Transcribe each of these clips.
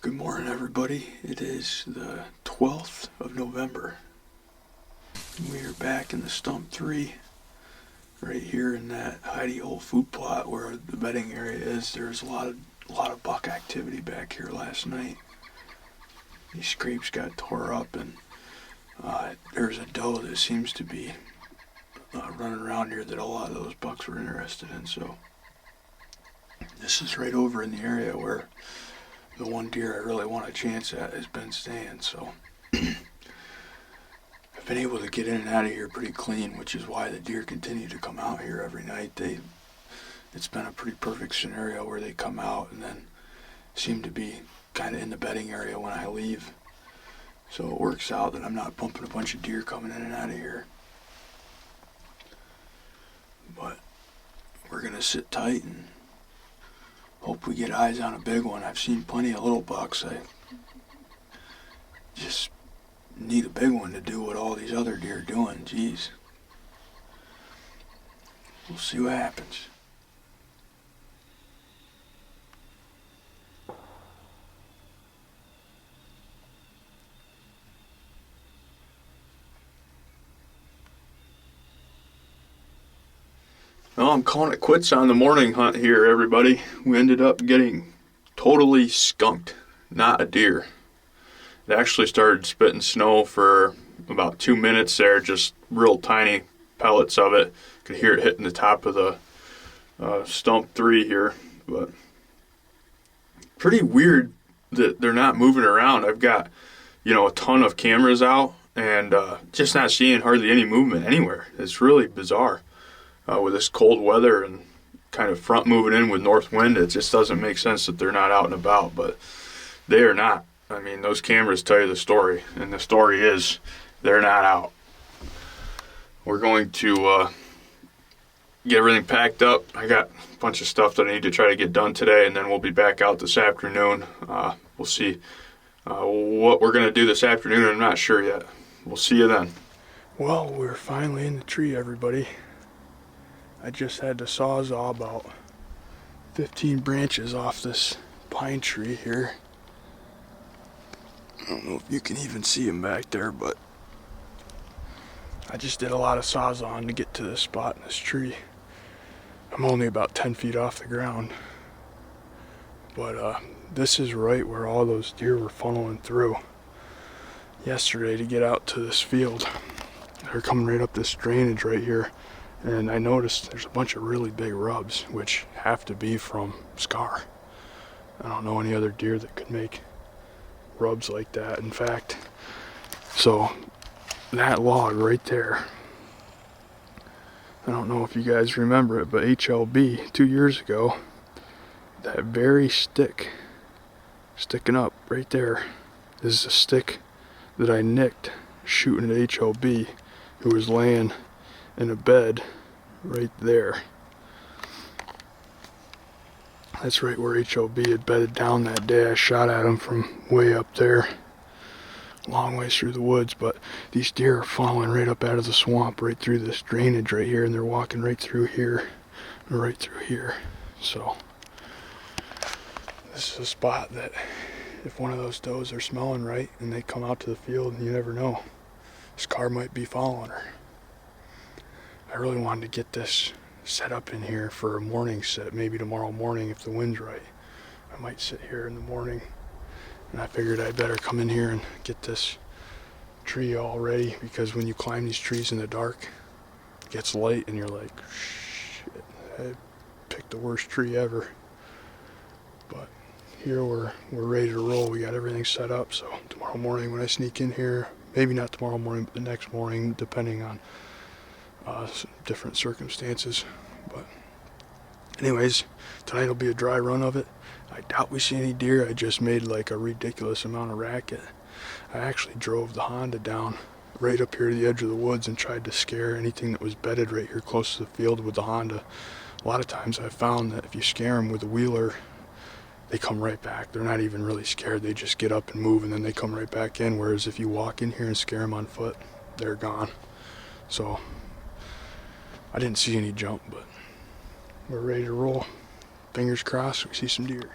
Good morning, everybody. It is the 12th of November. We are back in the stump 3, right here in that hidey hole food plot where the bedding area is. There's a lot of buck activity back here last night. These scrapes got tore up, and there's a doe that seems to be running around here that a lot of those bucks were interested in. So this is right over in the area where the one deer I really want a chance at has been staying. So I've been able to get in and out of here pretty clean, which is why the deer continue to come out here every night. It's been a pretty perfect scenario where they come out and then seem to be kind of in the bedding area when I leave. So it works out that I'm not bumping a bunch of deer coming in and out of here. But we're going to sit tight and hope we get eyes on a big one. I've seen plenty of little bucks. I just need a big one to do what all these other deer are doing. Jeez. We'll see what happens. Well, I'm calling it quits on the morning hunt here, everybody. We ended up getting totally skunked, not a deer. It actually started spitting snow for about 2 minutes there, just real tiny pellets of it. Could hear it hitting the top of the stump 3 here, but pretty weird that they're not moving around. I've got, a ton of cameras out and just not seeing hardly any movement anywhere. It's really bizarre. With this cold weather and kind of front moving in with north wind, it just doesn't make sense that they're not out and about, but they are not. I mean, those cameras tell you the story, and the story is they're not out. We're going to get everything packed up. I got a bunch of stuff that I need to try to get done today, and then we'll be back out this afternoon. We'll see what we're going to do this afternoon. I'm not sure yet. We'll see you then. Well, we're finally in the tree, everybody. I just had to sawzall about 15 branches off this pine tree here. I don't know if you can even see them back there, but I just did a lot of sawzalling to get to this spot in this tree. I'm only about 10 feet off the ground, but this is right where all those deer were funneling through yesterday to get out to this field. They're coming right up this drainage right here. And I noticed there's a bunch of really big rubs, which have to be from Scar. I don't know any other deer that could make rubs like that. In fact, so that log right there, I don't know if you guys remember it, but HLB 2 years ago, that very stick sticking up right there is a stick that I nicked shooting at HLB, who was laying in a bed right there. That's right where HLB had bedded down that day. I shot at him from way up there, long ways through the woods, but these deer are funneling right up out of the swamp, right through this drainage right here, and they're walking right through here, and right through here. So this is a spot that if one of those does are smelling right and they come out to the field, and you never know, Scar might be following her. I really wanted to get this set up in here for a morning sit, maybe tomorrow morning if the wind's right. I might sit here in the morning, and I figured I'd better come in here and get this tree all ready, because when you climb these trees in the dark, it gets light and you're like, shit, I picked the worst tree ever. But here we're ready to roll. We got everything set up, so tomorrow morning when I sneak in here, maybe not tomorrow morning, but the next morning, depending on different circumstances. But anyways, tonight will be a dry run of it. I doubt we see any deer. I just made like a ridiculous amount of racket. I actually drove the Honda down right up here to the edge of the woods and tried to scare anything that was bedded right here close to the field with the Honda. A lot of times I've found that if you scare them with a wheeler, they come right back. They're not even really scared. They just get up and move, and then they come right back in. Whereas if you walk in here and scare them on foot, they're gone. So I didn't see any jump, but we're ready to roll. Fingers crossed we see some deer.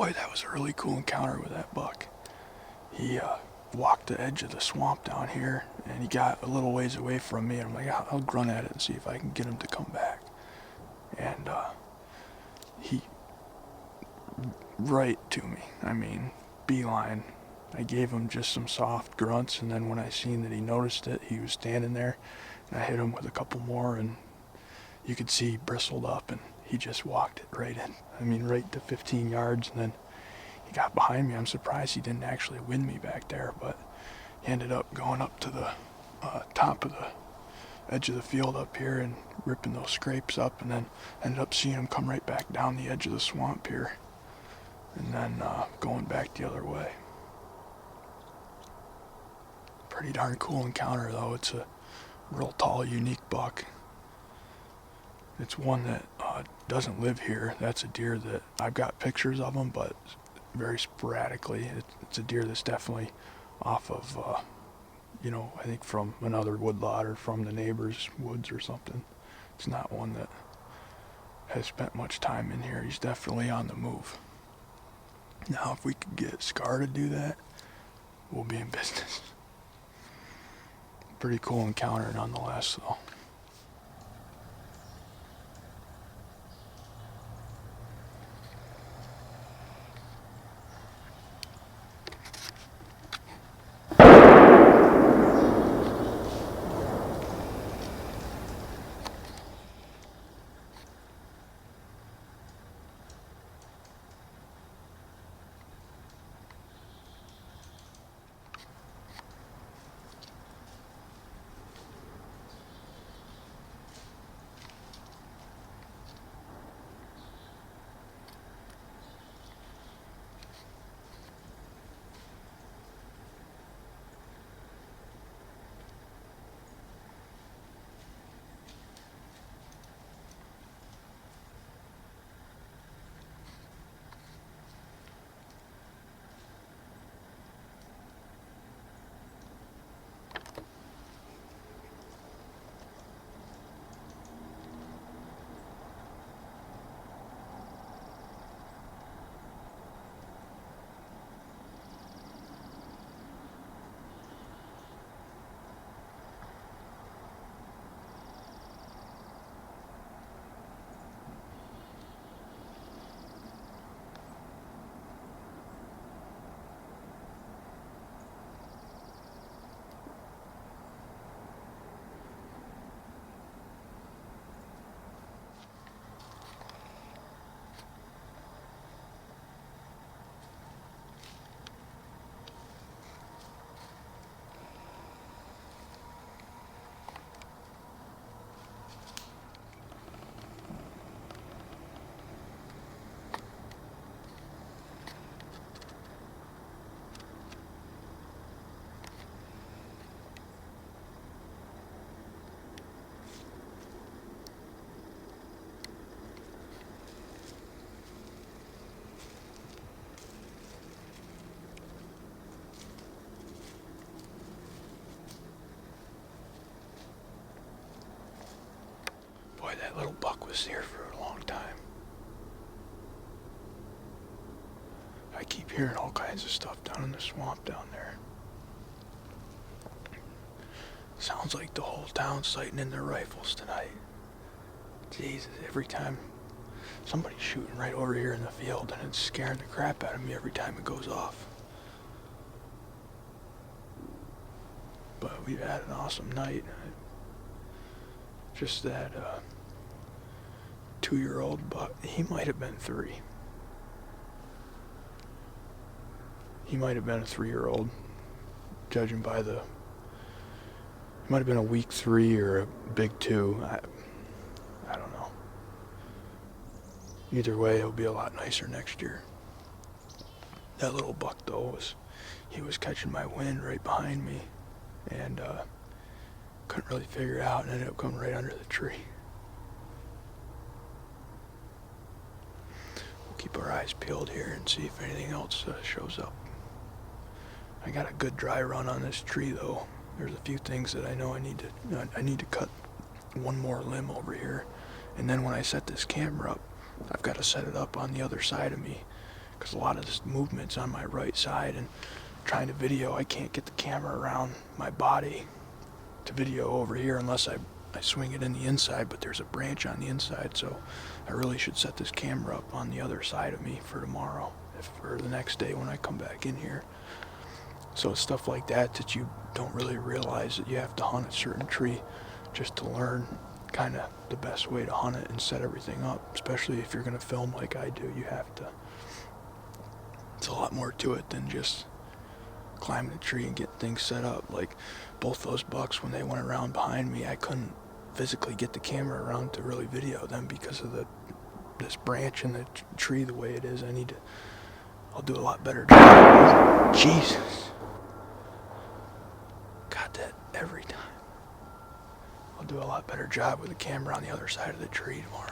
Boy, that was a really cool encounter with that buck. He walked the edge of the swamp down here, and he got a little ways away from me, and I'm like, I'll grunt at it and see if I can get him to come back. And he right to me. I mean, beeline. I gave him just some soft grunts, and then when I seen that he noticed it, he was standing there, and I hit him with a couple more, and you could see he bristled up, and he just walked it right in. I mean, right to 15 yards, and then he got behind me. I'm surprised he didn't actually win me back there, but he ended up going up to the top of the edge of the field up here and ripping those scrapes up, and then ended up seeing him come right back down the edge of the swamp here, and then going back the other way. Pretty darn cool encounter, though. It's a real tall, unique buck. It's one that doesn't live here. That's a deer that I've got pictures of him, but very sporadically. It's a deer that's definitely off of, I think from another woodlot or from the neighbor's woods or something. It's not one that has spent much time in here. He's definitely on the move. Now, if we could get Scar to do that, we'll be in business. Pretty cool encounter nonetheless, though. Boy, that little buck was here for a long time. I keep hearing all kinds of stuff down in the swamp down there. Sounds like the whole town's sighting in their rifles tonight. Jesus, every time somebody's shooting right over here in the field, and it's scaring the crap out of me every time it goes off. But we've had an awesome night. Just that 2-year-old buck, he might have been 3. He might have been a 3-year-old, judging by the, he might have been a week 3 or a big 2. I don't know. Either way, it'll be a lot nicer next year. That little buck, though, he was catching my wind right behind me, and couldn't really figure it out, and ended up coming right under the tree. We'll keep our eyes peeled here and see if anything else shows up. I got a good dry run on this tree, though. There's a few things that I know I need to cut one more limb over here, and then when I set this camera up, I've got to set it up on the other side of me, because a lot of this movement's on my right side, and trying to video, I can't get the camera around my body to video over here unless I swing it in the inside, but there's a branch on the inside, so I really should set this camera up on the other side of me for tomorrow, or the next day when I come back in here. So it's stuff like that you don't really realize, that you have to hunt a certain tree just to learn kind of the best way to hunt it and set everything up, especially if you're going to film like I do. You have to, it's a lot more to it than just climbing a tree and getting things set up. Like both those bucks, when they went around behind me, I couldn't physically get the camera around to really video them because of this branch in the tree the way it is. I'll do a lot better job. Jesus. Got that every time. I'll do a lot better job with the camera on the other side of the tree tomorrow.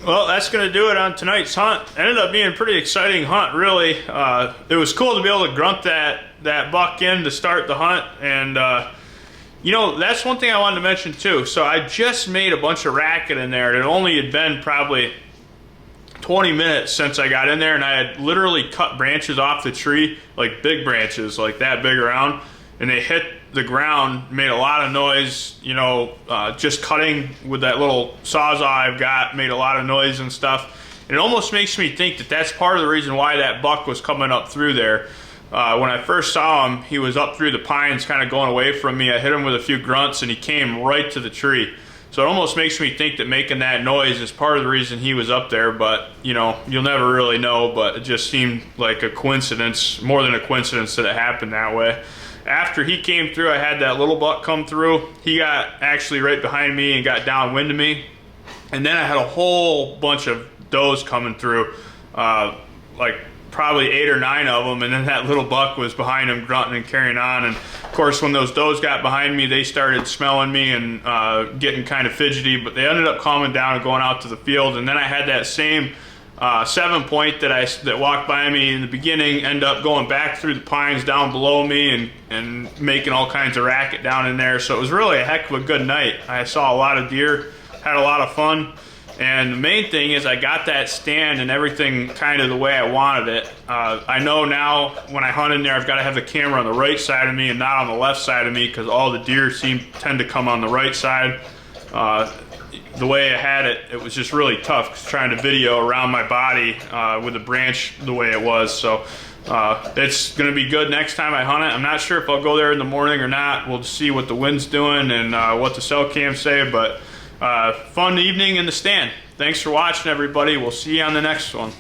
Well, that's going to do it on tonight's hunt. Ended up being a pretty exciting hunt, really. It was cool to be able to grunt that buck in to start the hunt. And, you know, that's one thing I wanted to mention too. So I just made a bunch of racket in there. It only had been probably 20 minutes since I got in there, and I had literally cut branches off the tree, like big branches, like that big around, and they hit the ground, made a lot of noise, you know, just cutting with that little sawzall I've got made a lot of noise and stuff. And it almost makes me think that that's part of the reason why that buck was coming up through there. When I first saw him, he was up through the pines kind of going away from me. I hit him with a few grunts and he came right to the tree. So it almost makes me think that making that noise is part of the reason he was up there, but you know, you'll never really know, but it just seemed like a coincidence, more than a coincidence that it happened that way. After he came through, I had that little buck come through. He got actually right behind me and got downwind of me. And then I had a whole bunch of does coming through, like probably 8 or 9 of them, and then that little buck was behind him grunting and carrying on. And of course, when those does got behind me, they started smelling me and getting kind of fidgety, but they ended up calming down and going out to the field. And then I had that same 7-point that walked by me in the beginning end up going back through the pines down below me and making all kinds of racket down in there. So it was really a heck of a good night. I saw a lot of deer, had a lot of fun. And the main thing is I got that stand and everything kind of the way I wanted it. I know now when I hunt in there, I've got to have the camera on the right side of me and not on the left side of me, because all the deer tend to come on the right side. The way I had it, it was just really tough trying to video around my body with the branch the way it was. So it's going to be good next time I hunt it. I'm not sure if I'll go there in the morning or not. We'll see what the wind's doing and what the cell cams say, but fun evening in the stand. Thanks for watching, everybody. We'll see you on the next one.